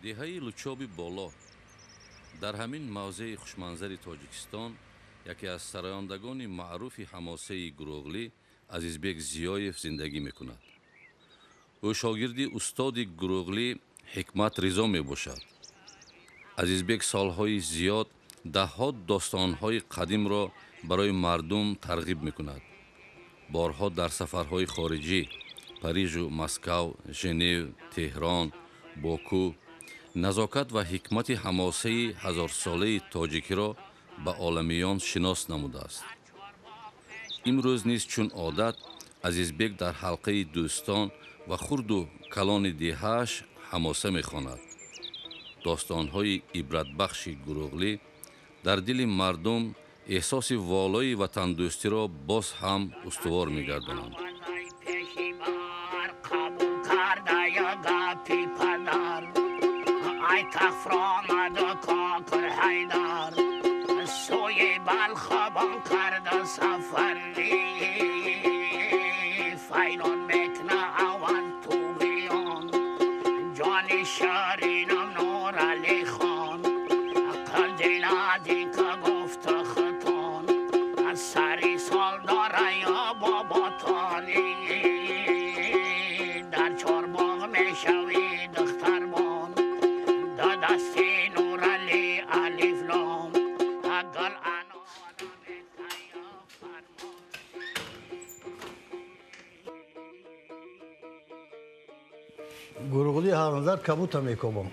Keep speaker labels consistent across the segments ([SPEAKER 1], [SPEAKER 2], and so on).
[SPEAKER 1] деҳаи лучоби боло дар ҳамин мавзеи хушманзари тоҷикистон яке аз сарояндагони маъруфи ҳамосаи Гуруғлӣ Азизбек Зиёев зиндагӣ мекунад. ӯ шогирди устоди Гуруғлӣ Ҳикмат Ризо мебошад. Азизбек солҳои зиёд даҳҳо достонҳои қадимро барои мардум тарғиб мекунад. борҳо дар сафарҳои хориҷӣ Парижу Москав, Женев, Теҳрон, Боку назокат ва ҳикмати ҳамосаи ҳазорсолаи тоҷикиро ба оламиён шинос намудааст. имрӯз низ чун одат Азизбек дар ҳалқаи дӯстон ва хурду калони деҳааш ҳамоса мехонад. достонҳои ибратбахши Гуруғлӣ дар дили мардум эҳсоси волои ватандӯстиро боз ҳам устувор мегардонанд.
[SPEAKER 2] Guruguli hanızlar kabuta mekobam.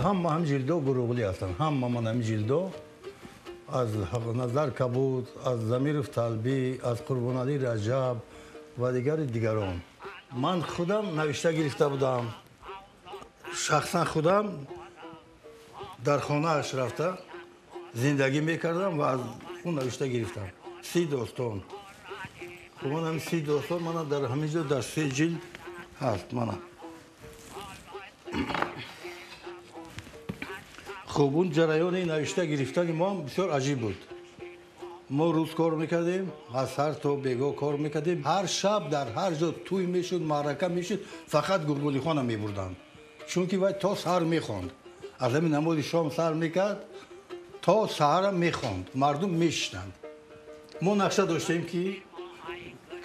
[SPEAKER 2] Hamma ham cildo Guruguli aslan. Hamma man ham cildo. Az nazar kabut, az Zamirov Talbi, az Qurbonali Rajab و دیگران. من خودم نوشته گرفته بودم. شخصا خودم در خانه اش رفته زندگی میکردم و از اون نوشته گرفتم. 30 داستان. من هم 30 داستان من در همینجا در 3 جلد هست من. خب اون جریان نوشته گرفتن ما بسیار عجیب بود. ما روز کار میکردیم، از هر تا بیگاه کار میکردیم. هر شب در هر جا توی میشد، معرکه میشد، فقط گلگلی خانه میبردن. چون که وای تا سحر میخواند. از همین نماز شام سحر میکرد تا سحر میخواند. مردم میشتند. ما نقشه داشتیم که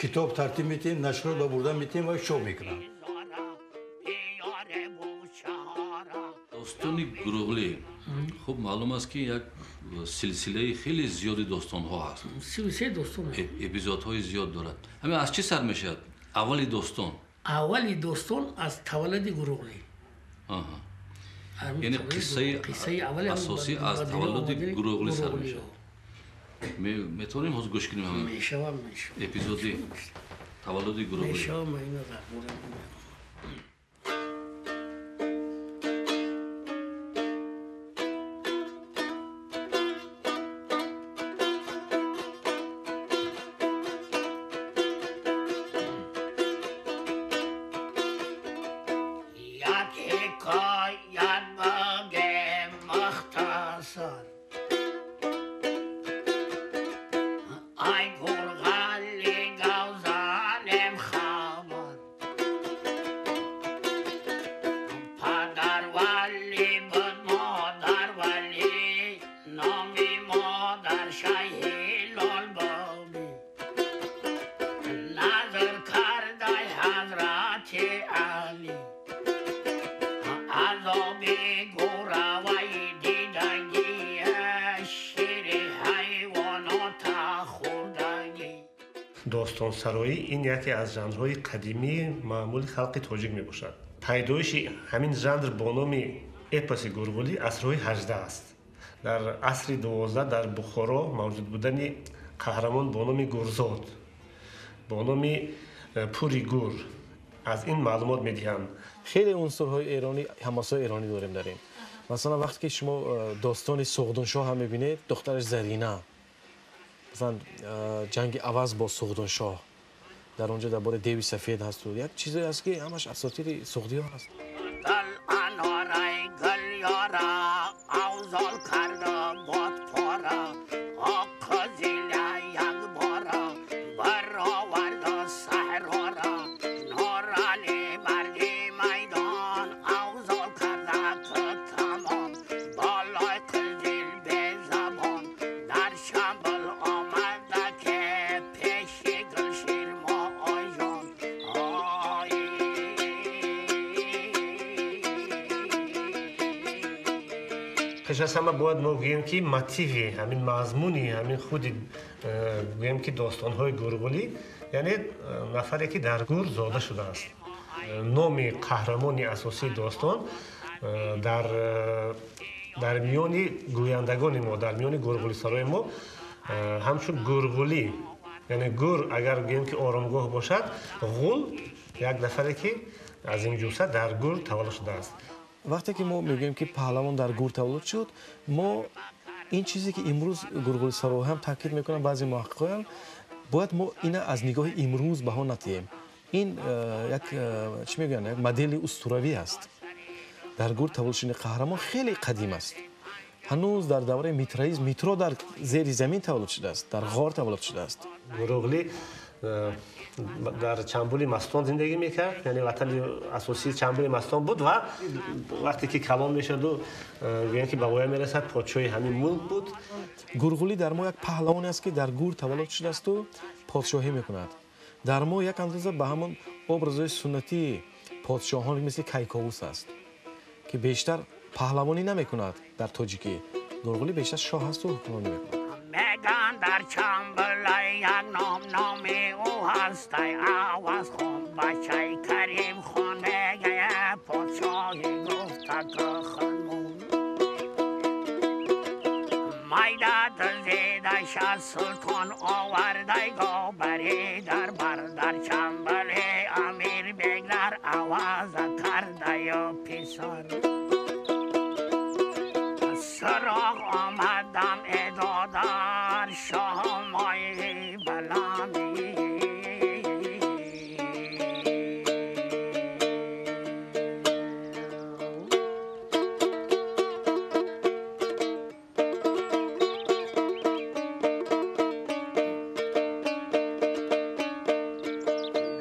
[SPEAKER 2] کتاب ترتیب میتیم، نشر رو بردن میتیم و شو میکنن.
[SPEAKER 1] داستانی Гуруғлӣ خب معلوم است که یک سلسله خیلی زیادی داستان ها هست.
[SPEAKER 3] سلسله داستان
[SPEAKER 1] اپیزودهای زیاد دارد. همین از چی سر میشد؟ اولی داستان از تولد Гуруғлӣ. یعنی قصه اساسی از تولد Гуруғлӣ سر میشد. میتونیم حاضر گوش کنیم همین اپیزودی تولد Гуруғлӣ.
[SPEAKER 4] داستان سرایی این یکی از ژانرهای قدیمی معمول خلق تاجیک می باشد. پیدایش همین ژانر با نام اپوس Гуруғлӣ عصرهای 18 است. در عصر 12 در بخارا موجود بودن قهرمان با نام گورزاد با نام پوری گور از این معلومات می دهند.
[SPEAKER 5] خیلی عنصرهای ایرانی، حماسای ایرانی داریم. مثلا وقتی که شما داستان سوغدانشاه هم میبینید، دخترش زرینه، مثلا جنگ عوض با سوغدانشاه در اونجا درباره دیوی سفید هست و یک چیزی هست که همش اساطیر سوغدی ها هست.
[SPEAKER 4] пеш аз ҳама бояд мо гӯем ки мотиви ҳамин мазмуни ҳамин худи гӯем ки достонҳои Гурuguli яъне нафаре ки дар гур зода шудааст. номи қаҳрамони асосии достон дар миёни гӯяндагони мо дар миёни гурugулисарои мо ҳамчун Guruguli яъне гур агар гӯем ки оромгоҳ бошад ғул як нафаре ки аз ин ҷуса дар гур таваллуд шудааст.
[SPEAKER 5] вақте ки мо мегӯем ки паҳлавон дар гур таваллуд шуд мо ин чизе ки имрӯз гурugулисароҳо ҳам таъкид мекунанд баъзе муҳаққиқоям бояд мо ина аз нигоҳи имрӯз баҳо натиҳем. ин як чӣ мегӯянд як модели устуравӣ аст. дар гур таваллуд шудани қаҳрамон хеле қадим аст. ҳанӯз дар давраи митроизм митро дар зери замин таваллуд шудааст, дар ғор таваллуд шудааст.
[SPEAKER 4] Guruguli дар чамбули мастон зиндагӣ мекард, яъне ватани асосии чамбули мастон буд ва вақте ки калон мешаду гӯям ки ба воя мерасад подшоҳи ҳамин мулк буд.
[SPEAKER 5] Guruguli дар мо як паҳлавоне аст ки дар гур таваллуд шудаасту подшоҳӣ мекунад. дар мо як андоза ба ҳамон образҳои суннатии подшоҳон мисли Кайковус аст ки бештар паҳлавонӣ намекунад дар тоҷикӣ. Guruguli бештар шоҳ асту ҳукмронӣ мекунад.
[SPEAKER 3] مگن در چنبله یک نامی او هستی آواز خون بچه کریم خونه پادشاهی گفته که خانمون مایدت زیدش از سلطان آورده گابری در چنبله امیر بگذر آواز کرده یا پیسر سراغ آمدم ادادر شاه مای بلندی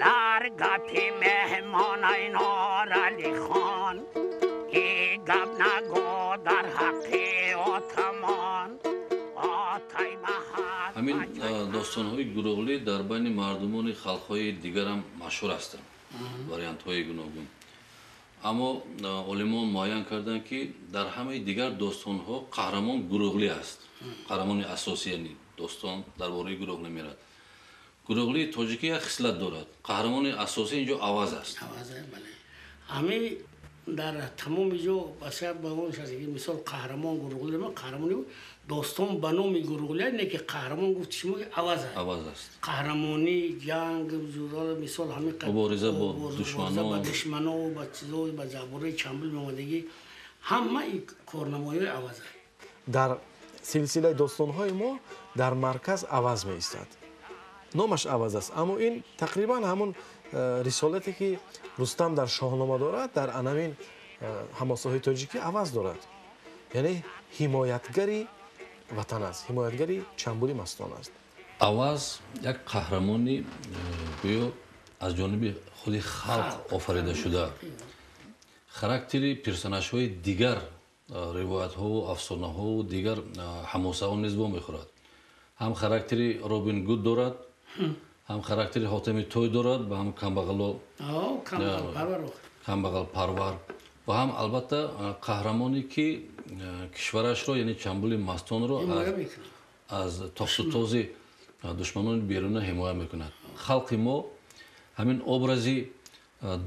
[SPEAKER 3] در گپی مهمان اینار علی خان ای گپ نگو در حقی
[SPEAKER 1] ҳамин достонҳои Guruguli дар байни мардумони халқҳои дигарам машҳур ҳастанд, вариантҳои гуногун. аммо олимон муайян карданд ки дар ҳамаи дигар достонҳо қаҳрамон Guruguli аст. қаҳрамони асосӣ яъни достон дар бораи Guruguli мерад. Guruguli тоҷикӣ як хислат дорад. қаҳрамони асосӣ инҷо аваз аст.
[SPEAKER 6] ҳамин дар тамоми ҷо баса ба он шади мисол қаҳрамон Guruguli қаҳрамони достон ба номи Guruguli не ки қаҳрамон гуфти шумо аваз
[SPEAKER 1] аст.
[SPEAKER 6] қаҳрамонӣ ҷанг мисол ҳамин
[SPEAKER 1] мубориза бо
[SPEAKER 6] душманон ба чизо ба забораи чамбул меомадагӣ ҳама ин корнамоиҳои аваз аст.
[SPEAKER 5] дар силсилаи достонҳои мо дар марказ аваз меистад. номаш аваз аст, аммо ин тақрибан ҳамон рисолате ки Рустам дар шоҳнома дорад дар анавин ҳамосаҳои тоҷикӣ аваз дорад. яъне ҳимоятгари ватан аст, ҳимоятгари чамбули мастон аст.
[SPEAKER 1] аваз як қаҳрамони гӯё аз ҷониби худи халқ офарида шуда характери персонажҳои дигар ривоятҳову афсонаҳову дигар ҳамосаҳо низ вомехӯрад. ҳам характери Робин Гуд дорад, ҳам характери ҳотами той дорад ба ҳам камбағалпарвар ва ҳам албатта қаҳрамоне ки кишварашро яъне чамбули мастонро аз тофтутози душманони беруна ҳимоя мекунад. халқи мо ҳамин образи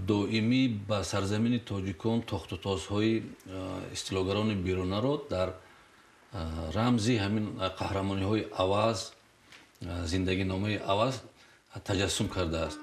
[SPEAKER 1] доимӣ ба сарзамини тоҷикон тохтутозҳои истилогарони берунаро дар рамзи ҳамин қаҳрамониҳои аваз зиндагиномаи аваз таҷассум кардааст.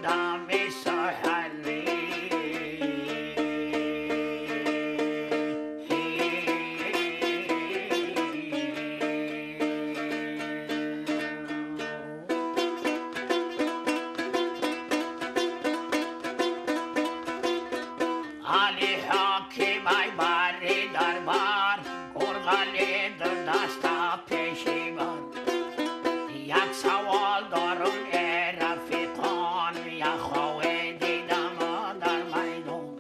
[SPEAKER 3] آمدم سحری علی حاکم ای بری دربار گرگلی در دست پیشی بر یک سوال دارم ای رفیقان یک خواه دیدم در میدان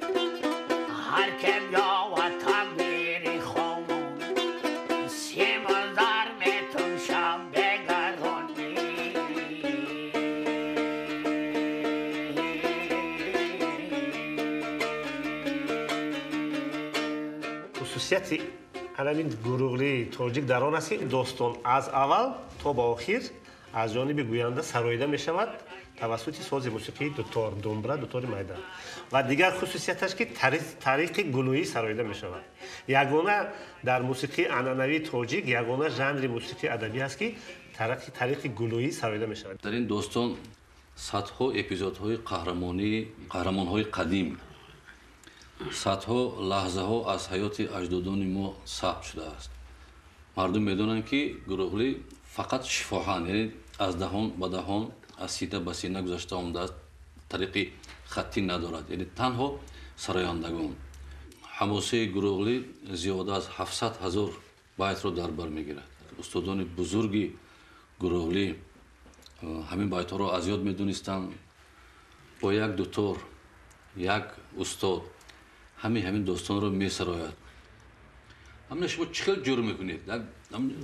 [SPEAKER 3] هر که بیا و تکبیری خوامون سیم در میتون شب بگرانی
[SPEAKER 4] خصوصیت همین گروغلی توجیک در آن است که داستان از اول تا به آخر از جانب گوینده سراییده می شود توسط ساز موسیقی دوتار دنبره دوتار میدان و دیگر خصوصیتش که طریق گلویی سراییده می شود یگانه در موسیقی عنعنوی توجیک یگانه ژانر موسیقی ادبی است که طریق گلویی سراییده می شود.
[SPEAKER 1] در این داستان صدها اپیزودهای قهرمانهای قدیم صدها لحظه ها از حیات اجدادان ما ثبت شده است. مردم میدونند که گروغلی فقط شفاهن یعنی از دهان به دهان از سینه به سینه گذشته آمده است طریق خطی ندارد یعنی تنها سرایندگان. حماسه گروغلی زیاده از 700,000 بیت را در بر میگیرد. استادان بزرگ گروغلی همین بیت ها را از یاد میدونستند با یک دوتار یک استاد همین داستان رو میسراید. همین شما چقدر جور میکنید؟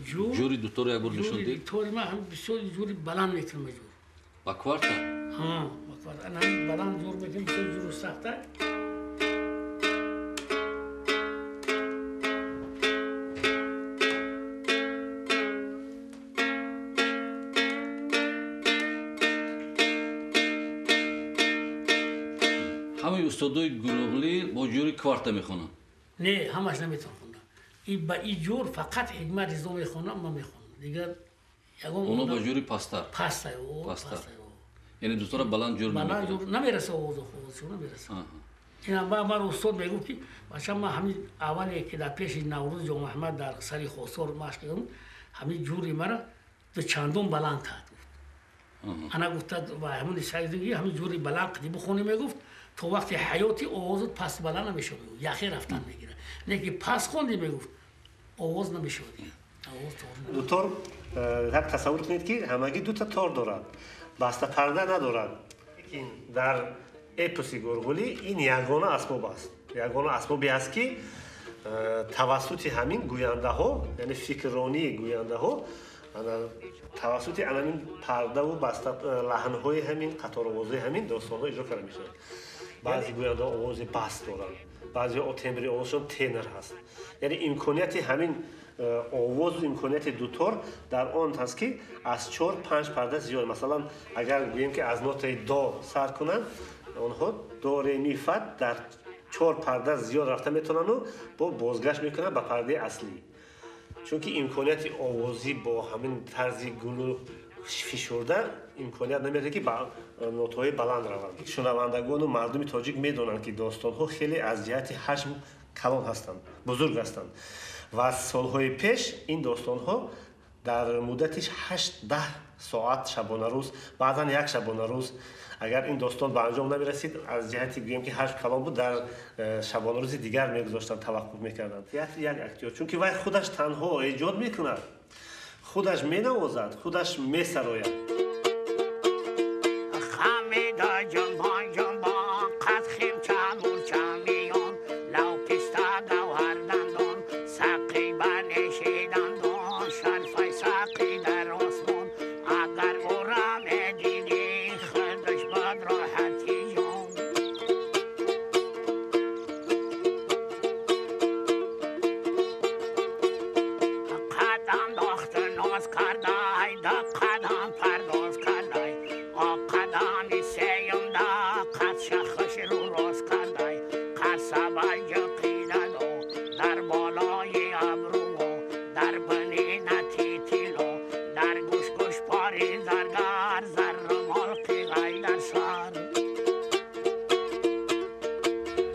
[SPEAKER 1] جوری دوتار یک بار نشون دید؟
[SPEAKER 6] جوری ما هم بسیار جوری بلند میکنم جور.
[SPEAKER 1] با کوارتا؟
[SPEAKER 6] ها با کوارتا. انا هم بلند جور میکنم بسیار جور سخته.
[SPEAKER 1] همه استادای گروغلی با جوری کوارتا میخونن؟
[SPEAKER 6] نه همش نمیتونم خوندم. این با این جور فقط حکمت رضا میخونم ما میخونم. دیگر
[SPEAKER 1] اونا با جوری پستر؟
[SPEAKER 6] پستر.
[SPEAKER 1] یعنی دوتار بلند جور نمیکنن؟
[SPEAKER 6] بلند جور نمیرسه آواز خودشون نمیرسه. این ما استاد میگفت که مثلا ما همین اولی که در پیش نوروز جمعه احمد در سری خسرو مشق کردم همین جوری مرا دو چندم بلند کرد. انا گفت و همون شاگردی همین جوری بلند قدی بخونی میگفت تو وقتی حیاتی آوازت پس بلند نمیشه یخی رفتن میگیره نه که پس خوندی میگفت آواز نمیشه
[SPEAKER 4] دوتار یک تصور کنید که همگی دو تا تار دارد بسته پرده ندارد در اپوس گورگولی این یگانه اسباب است یگانه اسبابی است که توسط همین گوینده ها یعنی فکرانی گوینده ها توسط همین پرده و بسته لحن های همین قطار آوازی همین داستان ها اجرا کرده میشه. بعضی گوینده آواز بست دارن بعضی تمبر آوازشون تنر هست یعنی امکانیت همین آواز و امکانیت دوتار در آن هست که از 4-5 پرده زیاد مثلا اگر گوییم که از نوت دا سر کنن آنها دو ری می فا در 4 پرده زیاد رفته میتونن و با بازگشت میکنن به پرده اصلی چون که امکانیت آوازی با همین طرز گلو فشرده امکانیت نمیده که با نوت‌های بلند روند. شنوندگان و مردم تاجیک میدونند که داستان‌ها خیلی از جهت حجم کلان هستند، بزرگ هستند و سالهای پیش این داستان‌ها در مدتش 8-10 ساعت شبانه روز بعضا یک شبانه روز اگر این داستان به انجام نمیرسید از جهتی بگیم که حجم کلان بود در شبانه روز دیگر میگذاشتن توقف میکردند. یک اختیار چون که وای خودش تنها ایجاد میکند خودش مینوازد خودش میسراید.
[SPEAKER 3] خمیده جنبان جنبان قد خیم چمور چمیان لو پستا گوهر دندان سقی بنشی دندان شرفای سقی در آسمان اگر او را میدیدی خودش باد راحتی جان قدم داخت ناز کرده ایده قدم پرداز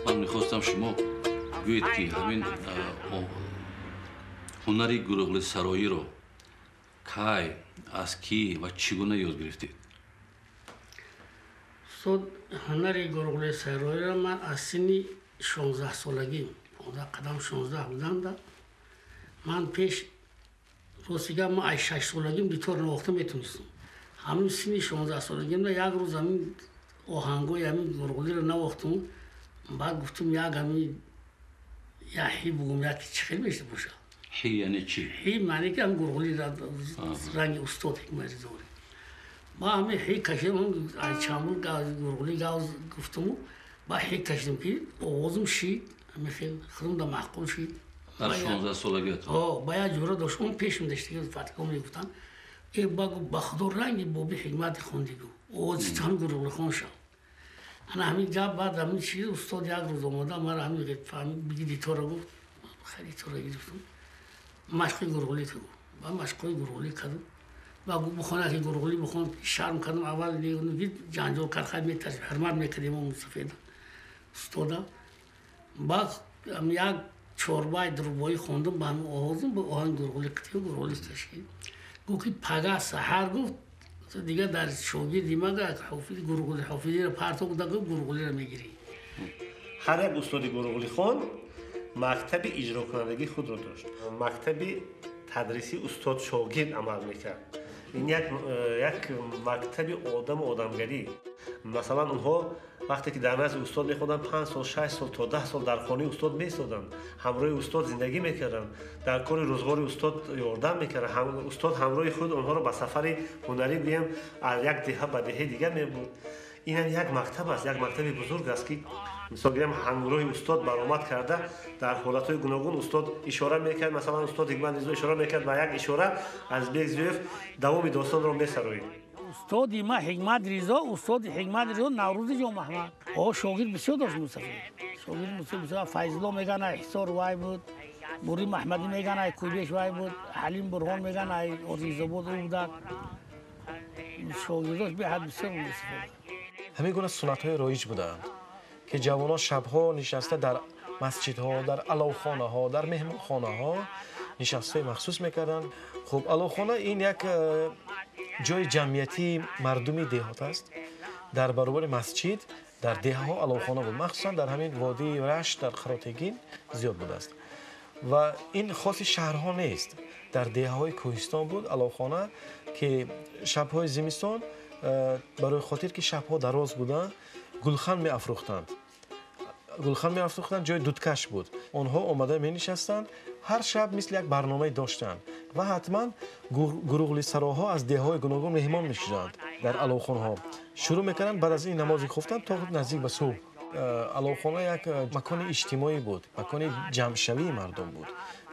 [SPEAKER 1] من میخواستم شما گویید که همین هنری گروغلی سرایی رو کی از کی و چگونه یاد گرفتید؟
[SPEAKER 6] هنری گروغلی سرایی رو من از سنی 16 سالگی قدم 16 بودم من پیش روسیگه ما 6 سالگیم دیطور نواخته میتونستم همین سنی 16 سالگیم یک روز همین آهنگوی همین گروغلی رو نواختم بعد گفتم یک همین یا هی بگم یا چی خیلی میشه باشه
[SPEAKER 1] هی یعنی چی؟
[SPEAKER 6] هی معنی که هم گروغلی رنگ استاد حکمت دوری ما همین هی کشیدم چامون گروغلی گفتم با هی کشیدم که آوازم شید همین خیلی خودم معقول شید
[SPEAKER 1] در 16 سالگیت
[SPEAKER 6] باید جوره داشت اون پیشم داشتی که فتکا میگفتن ای با خدا رنگی بابی حکمت خوندی گو آوازی هم گروغلی خون شد انا همین جا بعد همین چیز استاد یک روز آمده مرا همین گفت فهمید بگی دیتور گفت خیلی تو رو گرفتم مشق گروغلی تو با مشق گروغلی کردم و بخونه که گروغلی بخون شرم کردم اول دیگه جنجال کرد خیلی میترسید حرمت میکردیم اون سفید استادا بعد هم یک چوربای دروبایی خوندم با همین آوازم با آهنگ گروغلی کردیم گروغلی تشکیل گفت که پگاه سحر گفت دیگه در شوگی دیمه حافظ گروغلی حافظی رو پرتو بوده گروغلی رو میگیری
[SPEAKER 4] هر یک استاد گروغلی خون مکتب اجرا کنندگی خود رو داشت مکتب تدریسی استاد شاگرد عمل میکرد این یک مکتب آدم و آدمگری مثلا اونها وقتی که در نزد استاد میخوندن 5 سال 6 سال تا 10 سال در خانه استاد میسودن همراه استاد زندگی میکردن در کار روزگار استاد یاردم میکردن استاد همراه خود اونها رو به سفر هنری گویم از یک دهه به دهه دیگه میبرد این یک مکتب است یک مکتب بزرگ است که مثلا گویم همراه استاد برآمد کرده در حالتهای گوناگون استاد اشاره میکرد مثلا استاد حکمت ریزا اشاره میکرد و یک اشاره از بیگزویف دوام داستان رو میسروید
[SPEAKER 6] استاد ما حکمت ریزا استاد حکمت ریزا نوروز جو محمد شاگرد بسیار داشت مصطفی شاگرد بسیار فیض الله میگن احسار وای بود بوری محمدی میگن کوبیش وای بود حلیم برهان میگن عزیز بود او بود شاگرداش به حد بسیار مصطفی
[SPEAKER 5] همین گونه سنت‌های رایج بودند که جوانان شب‌ها نشسته در مسجدها در علاوخانه‌ها در مهمانخانه‌ها نشسته مخصوص می‌کردند خب علاوخانه این یک جای جمعیتی مردمی دهات است در برابر مسجد در دهها علاوخانه بود مخصوصا در همین وادی رشت در خراتگین زیاد بوده است و این خاص شهرها نیست در دههای کوهستان بود علاوخانه که شب‌های زمستان برای خاطر که شب‌ها دراز بودند گلخن می‌افروختند جای دودکش بود آنها آمده می‌نشستند هر شب مثل یک برنامه داشتند و حتما گروغلی سراها از دههای گوناگون مهمان می‌شدند در علاوخانه‌ها شروع می‌کردند بعد از این نماز خفتن تا نزدیک به صبح علاوخانه یک مکان اجتماعی بود مکان جمع‌شوی مردم بود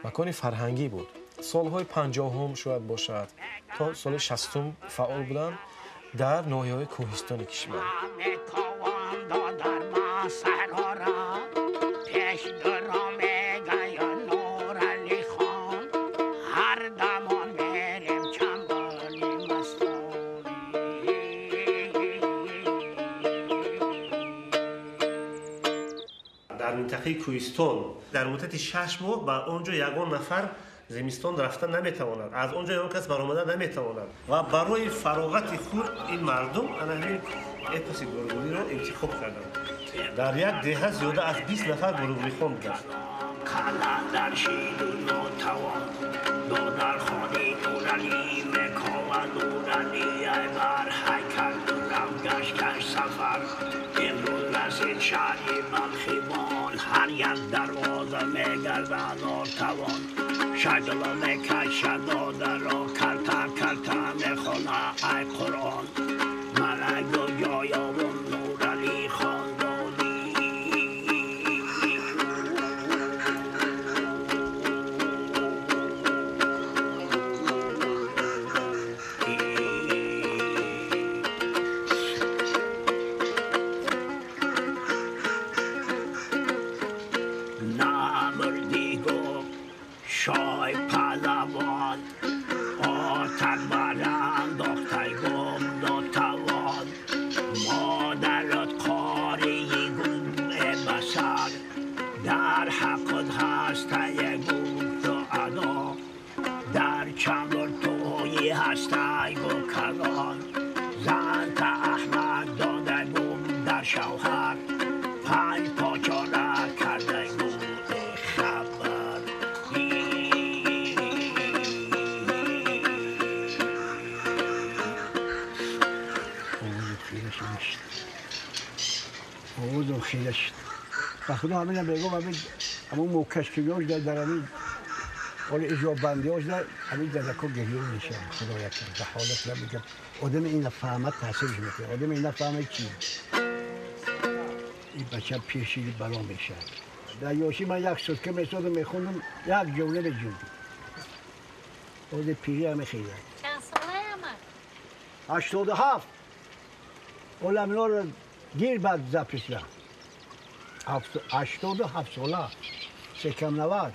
[SPEAKER 5] مکان فرهنگی بود سال‌های 50 شاید باشد تا سال 60 فعال بودند در ناحیه‌های کوهستان کشور
[SPEAKER 4] در منطقه کوهستان در مدت 6 ماه با اونجا یگان نفر زمستان رفتن نمیتواند از اونجا یگان کس برآمدن نمیتواند و برای فراغت خود این مردم همین اپوس گروغلی رو انتخاب کردند در یک دهه زیاده از 20 نفر گروغلی خوان بودند
[SPEAKER 3] کلندر شید و ناتوان دادر خانی نورانی مکاون نورانی ای بر حیکل دورم گشت سفر امروز رسید شهری مخیبان هر یک دروازه میگردد آرتوان شجلا میکشد داده را کلتا میخونه ای قرآن ملک و جایاون نورانی خاندانی نمردی گفت شای پهلوان شوهر پنج پاچا را کرده بود خبر
[SPEAKER 7] آوازم خیلی شد و خدا همین بگم همون موکش که یاش در همین حال اجاب بندی هاش در همین دردکا گریه میشه خدا یکم به حالت نمیگم آدم این فهمت تحصیلش میکنه آدم این فهمت چی این بچه پیشی بلا میشه در یاشی من یک سوتکه میساد میخوندم یک جمله بجوندم آده پیری همه خیلی
[SPEAKER 8] چند ساله همه؟
[SPEAKER 7] 87 علمنا رو گیر بعد زپرسیدم 87 ساله سکم 90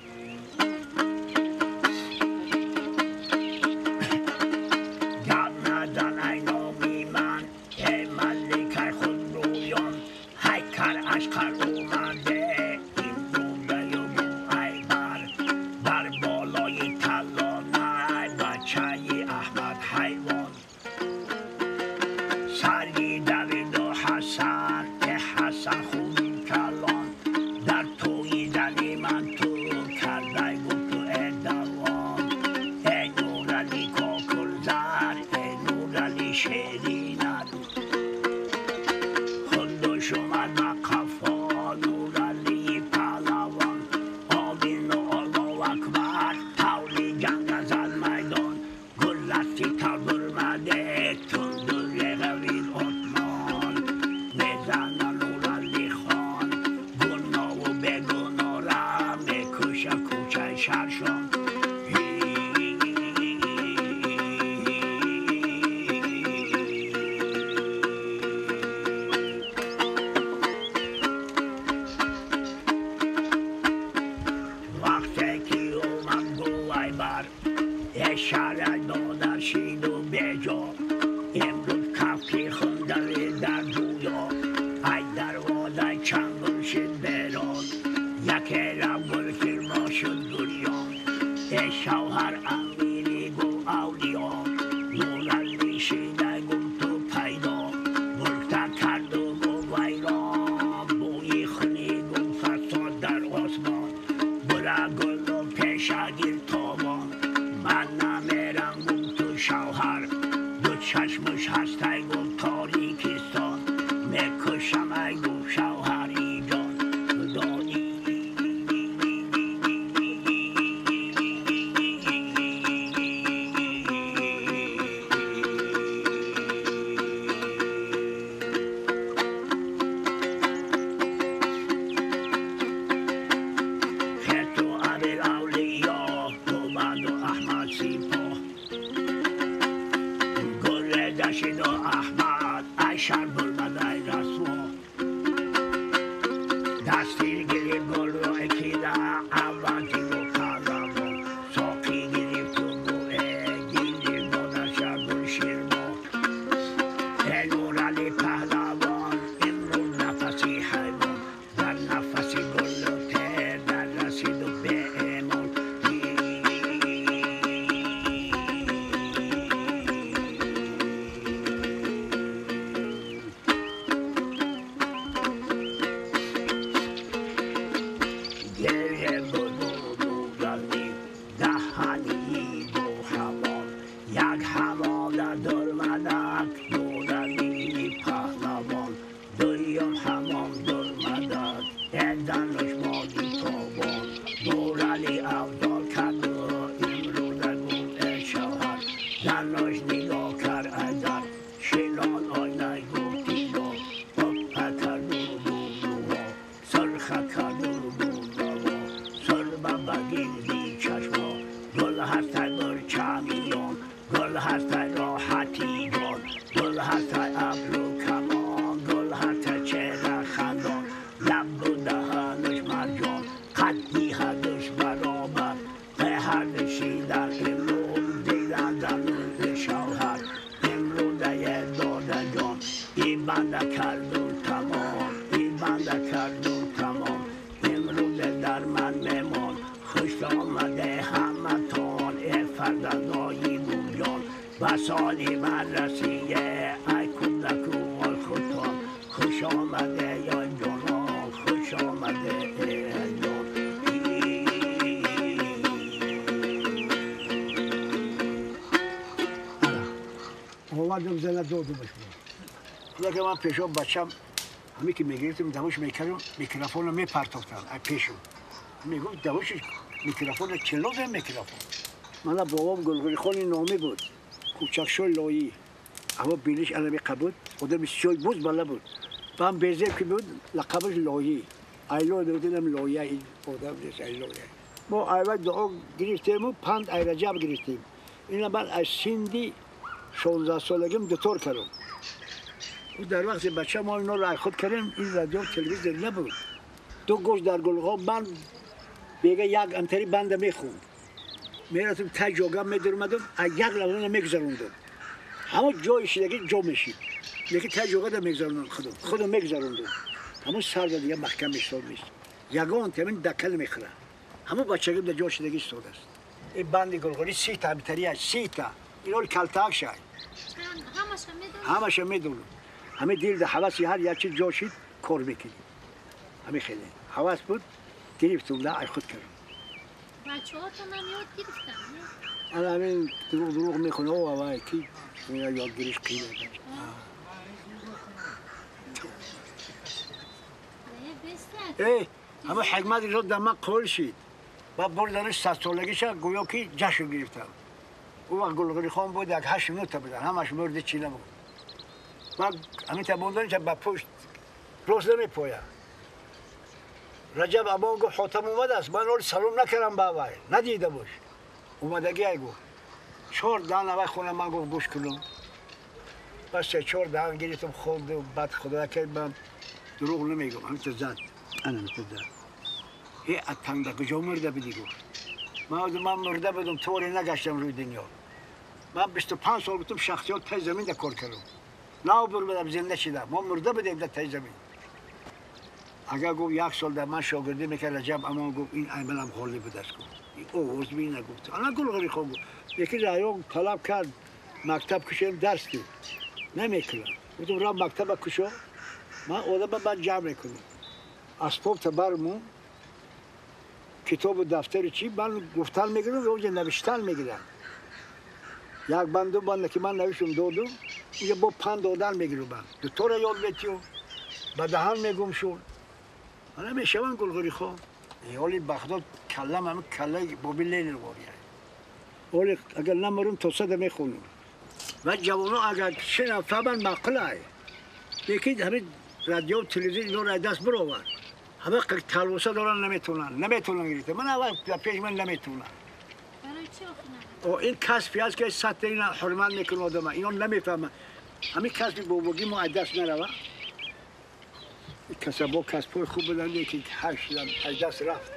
[SPEAKER 3] بسالی من رسیه ای کودکو و خودتان خوش آمده
[SPEAKER 7] یا جانا خوش آمده اومدم زنه دادمش بود. حالا که من پیشم بچم همی که میگرفتم دوش میکردم میکروفون رو میپرتافتم پیشم میگفت دوش میکروفون چلو زن میکروفون. من بابام گلغولی خانی نامی بود کوچک شوی لایی اما بینش علمی قبود خدا بسیار بود بالا بود فهم بیزه که بود لقبش لایی ایلو دیدم لایی این آدم نیست ایلویه ما اول دعا گرفتیم و پند ایرجب گرفتیم اینا من از سندی 16 سالگیم دکتر کردم و در وقت بچه ما اینا رو خود کردیم این رادیو تلویزیون نبود دو گوش در گلغا من بیگه یک امتری بنده میخوند میرفتم تا جاگم میدرمدم یک لبنه میگذروندم همه جای شدگی جا میشید یکی تا جاگه دا میگذروندم خودم میگذروندم همه سر و دیگه محکم میستاد نیست یگان تمین دکل میخوره همه بچگیم در جا شدگی استاد است این بندی گلغولی 30 تا امتری است 30 تا اینا رو کلتاک شد همش میدونم همه دیل ده حواسی هر یک چیز جا شید کار میکنیم همه خیلی حواس بود گرفتم نه خود کردم
[SPEAKER 8] بچه ها تو من یاد گرفتم
[SPEAKER 7] انا همین دروغ میخونه و آوه کی یادگیریش قیمه همه حکمت رو در من قول شید و بردنش 100 سالگیش گویا که جشن گرفتم او وقت گلغولی خان بود یک 8 نوت بدن همش مرد چینه بود و همین تبوندنش به پشت روز نمیپوید رجب اما گفت حاتم اومد است من اول سلام نکردم به اوای ندیده باش اومدگی ای گفت 4 دان اوای خونه من گفت گوش کنم بس 4 دان گرفتم خود و بعد خدا کرد من دروغ نمیگم همین تو زد انا تو زد ای اتنگ کجا مرده بدی گفت من مرده بدم طوری نگشتم روی دنیا من 25 سال بودم شخصیات تای زمین در کار کردم نه بر بدم زنده شدم ما مرده بدیم در تای زمین اگر گفت 1 سال در من شاگردی میکرد رجب اما گفت این عملم خالی بود است گفت او عضوی نگفت انا گلغولی خان گفت یکی رایون طلب کرد مکتب کشیم درس دید نمیکنم گفتم را مکتب کشو من آدم بعد جمع میکنم اسباب تبرمون کتاب و دفتر چی من گفتن میگیرم و اونجا نوشتن میگیرم یک بند دو بند که من نوشتم دادم اینجا با پند دادن میگیرم دو تو را یاد بیتیو به دهن میگم شون انا میشوان گلغولی خان اولی بغداد کلم همه کله بابی لیل رو باریه اولی اگر نمارم تا صده میخونم و جوانا اگر 3 نفر من مقله یکی همه رادیو و تلویزیون اینا را دست برآورد همه تلوسه دارن نمیتونن گریته من اول پیش من نمیتونم
[SPEAKER 8] برای چی آخونه؟
[SPEAKER 7] این کسبی هست که سطح این حرمت میکنه آدم اینا نمیفهمن همین کسبی باباگی ما از دست نروه کسبا کسبای خوب بدن یکی هر شدن از دست رفت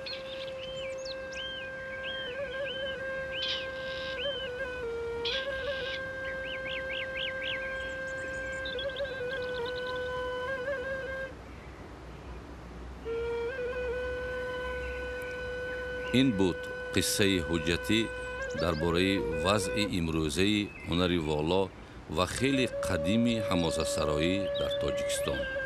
[SPEAKER 1] این بود قصه حجتی درباره وضع امروزه هنری والا و خیلی قدیمی حماسه‌سرایی در تاجیکستان.